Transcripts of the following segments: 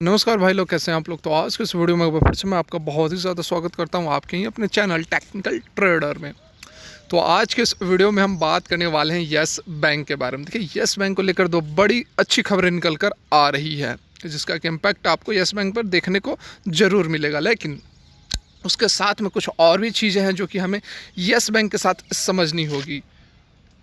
नमस्कार भाई लोग, कैसे हैं आप लोग। तो आज के इस वीडियो में फिर से मैं आपका बहुत ही ज़्यादा स्वागत करता हूं आपके ही अपने चैनल टेक्निकल ट्रेडर में। तो आज के इस वीडियो में हम बात करने वाले हैं यस बैंक के बारे में। देखिए, यस बैंक को लेकर दो बड़ी अच्छी खबरें निकल कर आ रही है, जिसका कि इम्पैक्ट आपको यस बैंक पर देखने को ज़रूर मिलेगा। लेकिन उसके साथ में कुछ और भी चीज़ें हैं जो कि हमें यस बैंक के साथ समझनी होगी।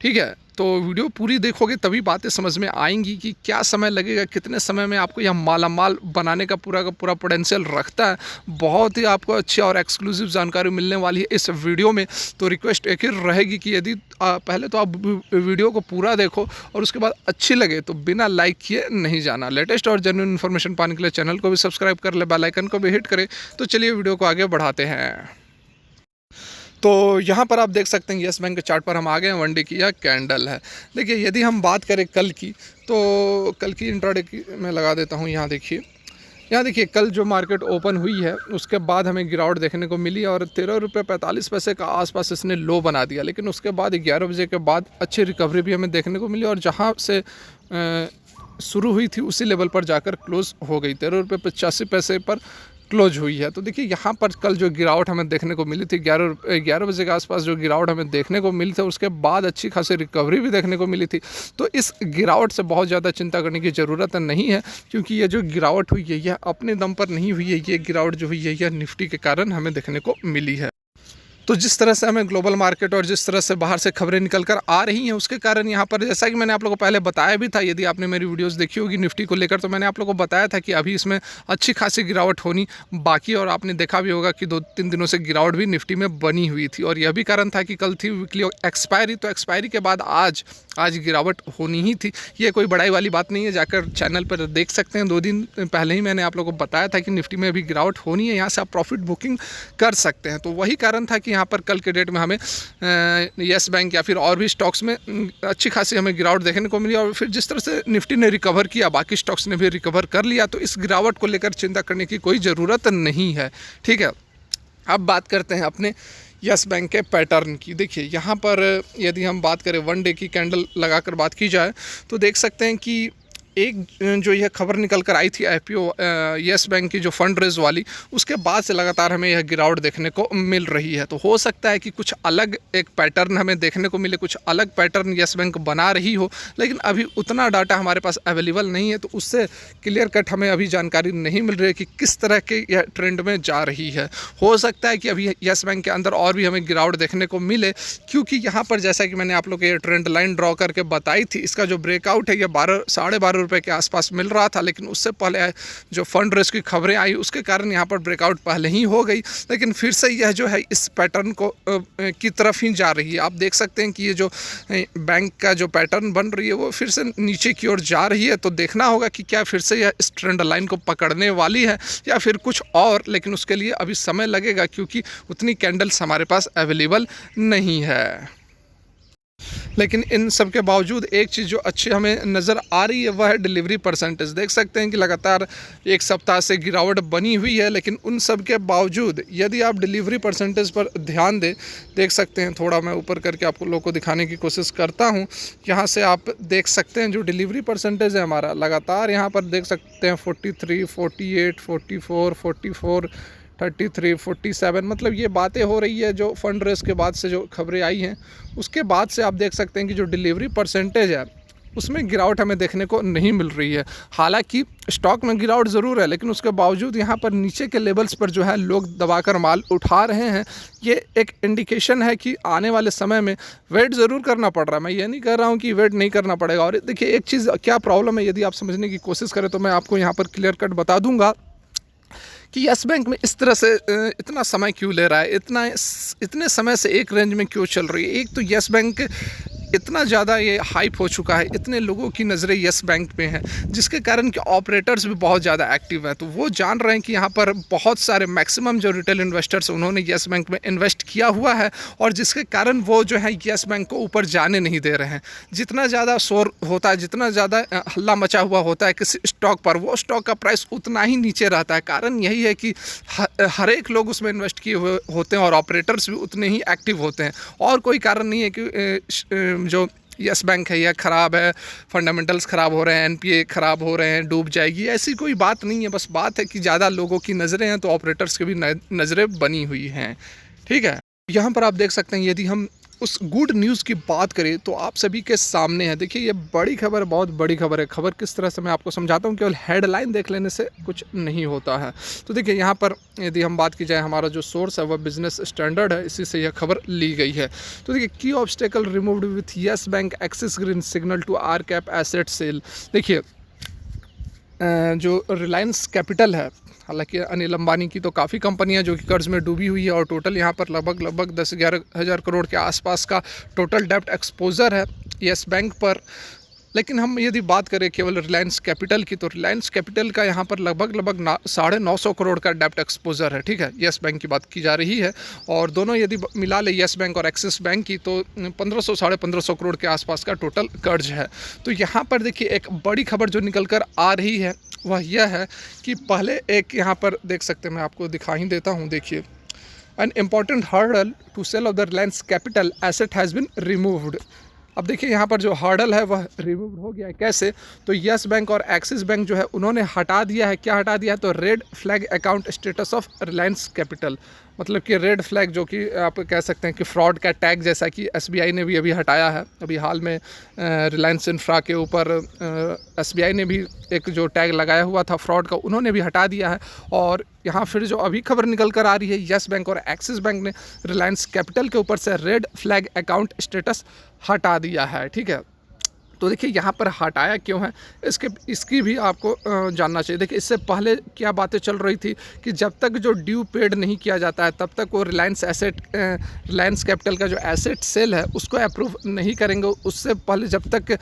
ठीक है, तो वीडियो पूरी देखोगे तभी बातें समझ में आएंगी कि क्या समय लगेगा, कितने समय में आपको यह मालामाल बनाने का पूरा पोटेंशियल रखता है। बहुत ही आपको अच्छी और एक्सक्लूसिव जानकारी मिलने वाली है इस वीडियो में। तो रिक्वेस्ट एक ही रहेगी कि यदि पहले तो आप वीडियो को पूरा देखो और उसके बाद अच्छी लगे तो बिना लाइक किए नहीं जाना। लेटेस्ट और जेन्युइन इन्फॉर्मेशन पाने के लिए चैनल को भी सब्सक्राइब कर ले, बेल आइकन को भी हिट करें। तो चलिए वीडियो को आगे बढ़ाते हैं। तो यहाँ पर आप देख सकते हैं यस बैंक के चार्ट पर हम आ गए हैं। वन डे की यह कैंडल है। देखिए, यदि हम बात करें कल की, तो कल की इंट्राडे की मैं लगा देता हूँ। यहाँ देखिए कल जो मार्केट ओपन हुई है उसके बाद हमें गिरावट देखने को मिली और 13 रुपये 45 पैसे का आसपास इसने लो बना दिया। लेकिन उसके बाद 11 बजे के बाद अच्छी रिकवरी भी हमें देखने को मिली और जहाँ से शुरू हुई थी उसी लेवल पर जाकर क्लोज़ हो गई। 13 रुपये 85 पैसे पर क्लोज हुई है। तो देखिए, यहाँ पर कल जो गिरावट हमें देखने को मिली थी, 11 बजे के आसपास जो गिरावट हमें देखने को मिली थी, उसके बाद अच्छी खासी रिकवरी भी देखने को मिली थी। तो इस गिरावट से बहुत ज़्यादा चिंता करने की ज़रूरत नहीं है, क्योंकि ये जो गिरावट हुई है यह अपने दम पर नहीं हुई है। ये गिरावट जो हुई है यह निफ्टी के कारण हमें देखने को मिली है। तो जिस तरह से हमें ग्लोबल मार्केट और जिस तरह से बाहर से खबरें निकल कर आ रही हैं, उसके कारण यहाँ पर, जैसा कि मैंने आप लोगों को पहले बताया भी था, यदि आपने मेरी वीडियोस देखी होगी निफ्टी को लेकर, तो मैंने आप लोगों को बताया था कि अभी इसमें अच्छी खासी गिरावट होनी बाकी। और आपने देखा भी होगा कि 2-3 दिनों से गिरावट भी निफ्टी में बनी हुई थी। और यह भी कारण था कि कल थी वीकली एक्सपायरी, तो एक्सपायरी के बाद आज गिरावट होनी ही थी। ये कोई बड़ाई वाली बात नहीं है, जाकर चैनल पर देख सकते हैं। 2 दिन पहले ही मैंने आप लोगों को बताया था कि निफ्टी में अभी गिरावट होनी है, यहाँ से आप प्रॉफिट बुकिंग कर सकते हैं। तो वही कारण था कि यहाँ पर कल के डेट में हमें यस बैंक या फिर और भी स्टॉक्स में अच्छी खासी हमें गिरावट देखने को मिली। और फिर जिस तरह से निफ्टी ने रिकवर किया, बाकी स्टॉक्स ने भी रिकवर कर लिया। तो इस गिरावट को लेकर चिंता करने की कोई ज़रूरत नहीं है। ठीक है, अब बात करते हैं अपने यस बैंक के पैटर्न की। देखिए, यहाँ पर यदि हम बात करें वन डे की कैंडल लगाकर बात की जाए, तो देख सकते हैं कि एक जो यह खबर निकल कर आई थी आईपीओ यस बैंक की जो फंड रेज वाली, उसके बाद से लगातार हमें यह गिरावट देखने को मिल रही है। तो हो सकता है कि कुछ अलग एक पैटर्न हमें देखने को मिले, कुछ अलग पैटर्न यस बैंक बना रही हो। लेकिन अभी उतना डाटा हमारे पास अवेलेबल नहीं है, तो उससे क्लियर कट हमें अभी जानकारी नहीं मिल रही है कि किस तरह के यह ट्रेंड में जा रही है। हो सकता है कि अभी यस बैंक के अंदर और भी हमें गिरावट देखने को मिले, क्योंकि यहाँ पर जैसा कि मैंने आप लोग को ये ट्रेंड लाइन ड्रॉ करके बताई थी, इसका जो ब्रेकआउट है यह 12-12.5 रुपये के आसपास मिल रहा था। लेकिन उससे पहले जो फंड रेस की खबरें आई, उसके कारण यहाँ पर ब्रेकआउट पहले ही हो गई। लेकिन फिर से यह जो है इस पैटर्न को की तरफ ही जा रही है। आप देख सकते हैं कि ये जो बैंक का जो पैटर्न बन रही है वो फिर से नीचे की ओर जा रही है। तो देखना होगा कि क्या फिर से यह इस ट्रेंड लाइन को पकड़ने वाली है या फिर कुछ और। लेकिन उसके लिए अभी समय लगेगा, क्योंकि उतनी कैंडल्स हमारे पास अवेलेबल नहीं है। लेकिन इन सब के बावजूद एक चीज़ जो अच्छी हमें नज़र आ रही है वह है डिलीवरी परसेंटेज। देख सकते हैं कि लगातार एक सप्ताह से गिरावट बनी हुई है, लेकिन उन सब के बावजूद यदि आप डिलीवरी परसेंटेज पर ध्यान दें, देख सकते हैं, थोड़ा मैं ऊपर करके आपको लोगों को दिखाने की कोशिश करता हूं। यहाँ से आप देख सकते हैं जो डिलीवरी परसेंटेज है हमारा, लगातार यहाँ पर देख सकते हैं 43, 48, 44, 44, 33, 47, मतलब ये बातें हो रही है। जो फंड रेस के बाद से जो खबरें आई हैं उसके बाद से आप देख सकते हैं कि जो डिलीवरी परसेंटेज है उसमें गिरावट हमें देखने को नहीं मिल रही है। हालांकि स्टॉक में गिरावट ज़रूर है, लेकिन उसके बावजूद यहाँ पर नीचे के लेवल्स पर जो है लोग दबाकर माल उठा रहे हैं। ये एक इंडिकेशन है कि आने वाले समय में वेट ज़रूर करना पड़ रहा है। मैं ये नहीं कह रहा हूँ कि वेट नहीं करना पड़ेगा। और देखिए, एक चीज़ क्या प्रॉब्लम है, यदि आप समझने की कोशिश करें तो मैं आपको यहाँ पर क्लियर कट बता दूँगा कि यस बैंक में इस तरह से इतना समय क्यों ले रहा है, इतने समय से एक रेंज में क्यों चल रही है। एक तो यस बैंक इतना ज़्यादा ये हाइप हो चुका है, इतने लोगों की नज़रें यस बैंक पे हैं, जिसके कारण कि ऑपरेटर्स भी बहुत ज़्यादा एक्टिव हैं। तो वो जान रहे हैं कि यहाँ पर बहुत सारे मैक्सिमम जो रिटेल इन्वेस्टर्स उन्होंने यस बैंक में इन्वेस्ट किया हुआ है, और जिसके कारण वो जो है यस बैंक को ऊपर जाने नहीं दे रहे हैं। जितना ज़्यादा शोर होता है, जितना ज़्यादा हल्ला मचा हुआ होता है किसी स्टॉक पर, वो स्टॉक का प्राइस उतना ही नीचे रहता है। कारण यही है कि हर एक लोग उसमें इन्वेस्ट किए हुए होते हैं और ऑपरेटर्स भी उतने ही एक्टिव होते हैं। और कोई कारण नहीं है कि जो यस बैंक है यह ख़राब है, फंडामेंटल्स ख़राब हो रहे हैं, एनपीए ख़राब हो रहे हैं, डूब जाएगी, ऐसी कोई बात नहीं है। बस बात है कि ज़्यादा लोगों की नज़रें हैं तो ऑपरेटर्स की भी नज़रें बनी हुई हैं, ठीक है। यहाँ पर आप देख सकते हैं, यदि हम उस गुड न्यूज़ की बात करें तो आप सभी के सामने है। देखिए ये बड़ी खबर, बहुत बड़ी खबर है। खबर किस तरह से मैं आपको समझाता हूँ, केवल हेडलाइन देख लेने से कुछ नहीं होता है। तो देखिए यहाँ पर यदि हम बात की जाए, हमारा जो सोर्स है वह बिजनेस स्टैंडर्ड है, इसी से यह खबर ली गई है। तो देखिए की obstacle removed with Yes Bank Axis green signal to R Cap asset sale. देखिए जो रिलायंस कैपिटल है, हालांकि अनिल अंबानी की तो काफ़ी कंपनियां जो कि कर्ज में डूबी हुई है और टोटल यहाँ पर लगभग 10-11 हज़ार करोड़ के आसपास का टोटल डेप्ट एक्सपोजर है यस बैंक पर। लेकिन हम यदि बात करें केवल रिलायंस कैपिटल की, तो रिलायंस कैपिटल का यहाँ पर लगभग 950 करोड़ का डेप्ट एक्सपोजर है, ठीक है। यस बैंक की बात की जा रही है और दोनों यदि मिला ले यस बैंक और एक्सिस बैंक की तो 1500-1550 करोड़ के आसपास का टोटल कर्ज है। तो यहाँ पर देखिए एक बड़ी खबर जो निकल कर आ रही है वह यह है कि पहले एक यहाँ पर देख सकते हैं, मैं आपको दिखा ही देता हूँ। देखिए an important hurdle to sale of the Reliance Capital asset has been removed. अब देखिए यहाँ पर जो हर्डल है वह रिमूव हो गया है। कैसे? तो यस बैंक और एक्सिस बैंक जो है उन्होंने हटा दिया है। क्या हटा दिया है? तो red flag account status of Reliance capital, मतलब कि रेड फ्लैग जो कि आप कह सकते हैं कि फ्रॉड का टैग, जैसा कि एसबीआई ने भी अभी हटाया है। अभी हाल में रिलायंस इंफ्रा के ऊपर एसबीआई ने भी एक जो टैग लगाया हुआ था फ्रॉड का, उन्होंने भी हटा दिया है। और यहाँ फिर जो अभी खबर निकल कर आ रही है, यस बैंक और एक्सिस बैंक ने रिलायंस कैपिटल के ऊपर से रेड फ्लैग अकाउंट स्टेटस हटा दिया है, ठीक है। तो देखिए यहाँ पर हटाया क्यों है, इसकी भी आपको जानना चाहिए। देखिए इससे पहले क्या बातें चल रही थी कि जब तक जो ड्यू पेड नहीं किया जाता है तब तक वो रिलायंस कैपिटल का जो एसेट सेल है उसको अप्रूव नहीं करेंगे। उससे पहले जब तक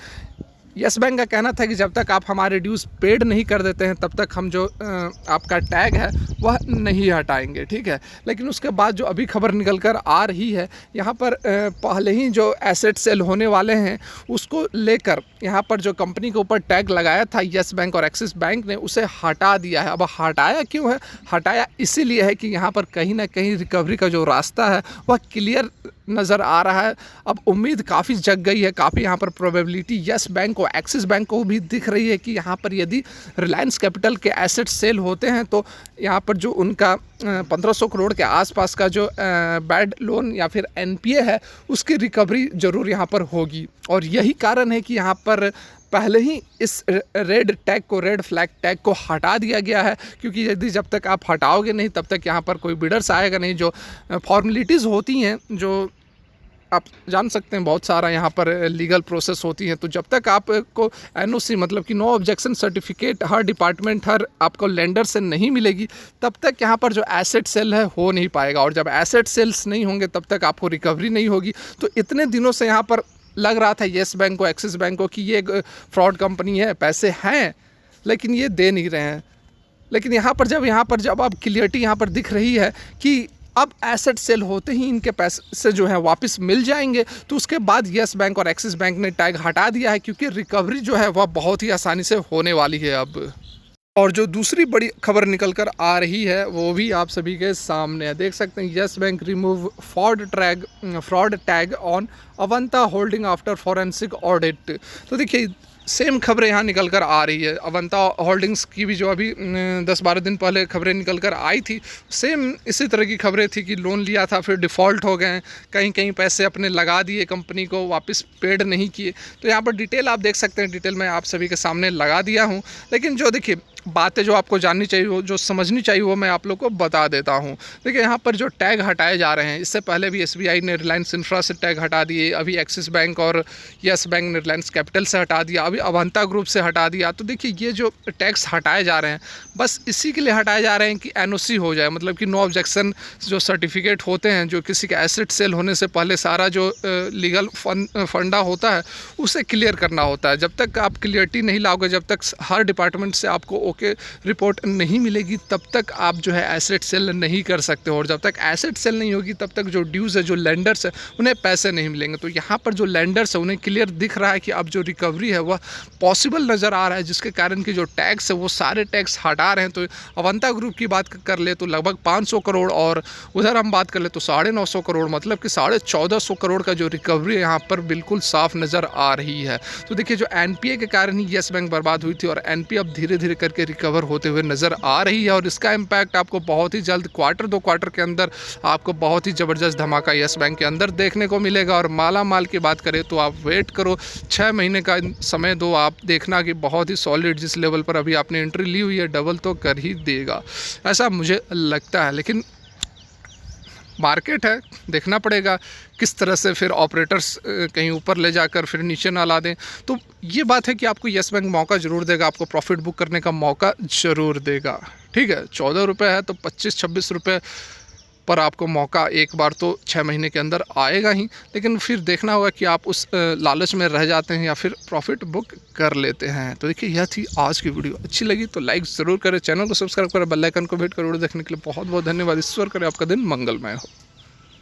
यस बैंक का कहना था कि जब तक आप हमारे ड्यूज़ पेड नहीं कर देते हैं तब तक हम जो आपका टैग है वह नहीं हटाएंगे, ठीक है। लेकिन उसके बाद जो अभी खबर निकल कर आ रही है, यहाँ पर पहले ही जो एसेट सेल होने वाले हैं उसको लेकर यहाँ पर जो कंपनी के ऊपर टैग लगाया था यस बैंक और एक्सिस बैंक ने, उसे हटा दिया है। अब हटाया क्यों है? हटाया इसीलिए है कि यहाँ पर कहीं ना कहीं रिकवरी का जो रास्ता है वह क्लियर नज़र आ रहा है। अब उम्मीद काफ़ी जग गई है, काफ़ी यहाँ पर प्रोबेबिलिटी यस बैंक को, एक्सिस बैंक को भी दिख रही है कि यहाँ पर यदि रिलायंस कैपिटल के एसेट सेल होते हैं तो यहाँ पर जो उनका 1500 करोड़ के आसपास का जो बैड लोन या फिर एनपीए है उसकी रिकवरी ज़रूर यहाँ पर होगी। और यही कारण है कि यहाँ पर पहले ही इस रेड फ्लैग टैग को हटा दिया गया है, क्योंकि यदि जब तक आप हटाओगे नहीं तब तक यहाँ पर कोई बिडर्स आएगा नहीं। जो फॉर्मेलिटीज़ होती हैं, जो आप जान सकते हैं, बहुत सारा यहाँ पर लीगल प्रोसेस होती है, तो जब तक आपको एनओसी मतलब कि नो ऑब्जेक्शन सर्टिफिकेट हर डिपार्टमेंट, हर आपको लेंडर से नहीं मिलेगी तब तक यहाँ पर जो एसेट सेल है हो नहीं पाएगा। और जब एसेट सेल्स नहीं होंगे तब तक आपको रिकवरी नहीं होगी। तो इतने दिनों से यहाँ पर लग रहा था येस बैंक को, एक्सिस बैंक को कि ये फ्रॉड कंपनी है, पैसे हैं लेकिन ये दे नहीं रहे हैं। लेकिन यहाँ पर जब अब क्लियरिटी यहाँ पर दिख रही है कि अब एसेट सेल होते ही इनके पैसे जो है वापस मिल जाएंगे, तो उसके बाद यस बैंक और एक्सिस बैंक ने टैग हटा दिया है, क्योंकि रिकवरी जो है वह बहुत ही आसानी से होने वाली है अब। और जो दूसरी बड़ी खबर निकल कर आ रही है वो भी आप सभी के सामने है। देख सकते हैं, Yes Bank remove fraud tag on Avantha Holding after forensic audit. तो देखिए सेम खबरें यहाँ निकल कर आ रही है। अवंता होल्डिंग्स की भी जो अभी 10-12 दिन पहले खबरें निकल कर आई थी, सेम इसी तरह की खबरें थी कि लोन लिया था फिर डिफ़ॉल्ट हो गए, कहीं पैसे अपने लगा दिए, कंपनी को वापस पेड नहीं किए। तो यहाँ पर डिटेल आप देख सकते हैं, डिटेल मैं आप सभी के सामने लगा दिया हूँ। लेकिन जो देखिए बातें जो आपको जाननी चाहिए, वो जो समझनी चाहिए, वो मैं आप लोग को बता देता हूँ। देखिए यहाँ पर जो टैग हटाए जा रहे हैं, इससे पहले भी एसबीआई ने रिलायंस इंफ्रा से टैग हटा दिए, अभी एक्सिस बैंक और यस बैंक ने रिलायंस कैपिटल से हटा दिया, अभी अवंता ग्रुप से हटा दिया। तो देखिए ये जो टैक्स हटाए जा रहे हैं बस इसी के लिए हटाए जा रहे हैं कि एनओसी हो जाए, मतलब कि नो ऑब्जेक्शन जो सर्टिफिकेट होते हैं, जो किसी का एसेट सेल होने से पहले सारा जो लीगल फंडा होता है उसे क्लियर करना होता है। जब तक आप क्लियरिटी नहीं लाओगे, जब तक हर डिपार्टमेंट से आपको ओके रिपोर्ट नहीं मिलेगी तब तक आप जो है एसेट सेल नहीं कर सकते हो, और जब तक एसेट सेल नहीं होगी तब तक जो ड्यूज़ है, जो लेंडर्स है, उन्हें पैसे नहीं मिलेंगे। तो यहाँ पर जो लेंडर्स है उन्हें क्लियर दिख रहा है कि अब जो रिकवरी है वह पॉसिबल नज़र आ रहा है, जिसके कारण कि जो टैक्स है वो सारे टैक्स हटा रहे हैं। तो अवंता ग्रुप की बात कर ले तो लगभग 500 करोड़, और उधर हम बात कर ले तो 950 करोड़, मतलब कि 1450 करोड़ का जो रिकवरी है यहाँ पर बिल्कुल साफ नज़र आ रही है। तो देखिए जो एनपीए के कारण ही येस बैंक बर्बाद हुई थी, और एनपीए अब धीरे धीरे करके रिकवर होते हुए नज़र आ रही है, और इसका इम्पैक्ट आपको बहुत ही जल्द क्वार्टर 2 क्वार्टर के अंदर आपको बहुत ही ज़बरदस्त धमाका येस बैंक के अंदर देखने को मिलेगा। और माला माल की बात करें तो आप वेट करो, 6 महीने का समय दो, आप देखना कि बहुत ही सॉलिड जिस लेवल पर अभी आपने एंट्री ली हुई है डबल तो कर ही देगा, ऐसा मुझे लगता है। लेकिन मार्केट है, देखना पड़ेगा किस तरह से फिर ऑपरेटर्स कहीं ऊपर ले जाकर फिर नीचे ना ला दें। तो ये बात है कि आपको येस बैंक मौका ज़रूर देगा, आपको प्रॉफिट बुक करने का मौका ज़रूर देगा। ठीक है, 14 रुपये है तो 25-26 रुपये पर आपको मौका एक बार तो 6 महीने के अंदर आएगा ही, लेकिन फिर देखना होगा कि आप उस लालच में रह जाते हैं या फिर प्रॉफिट बुक कर लेते हैं। तो देखिए यह थी आज की वीडियो, अच्छी लगी तो लाइक ज़रूर करें, चैनल को सब्सक्राइब करें, बेल आइकन को हिट करें। वीडियो देखने के लिए बहुत बहुत धन्यवाद। ईश्वर करे आपका दिन मंगलमय हो।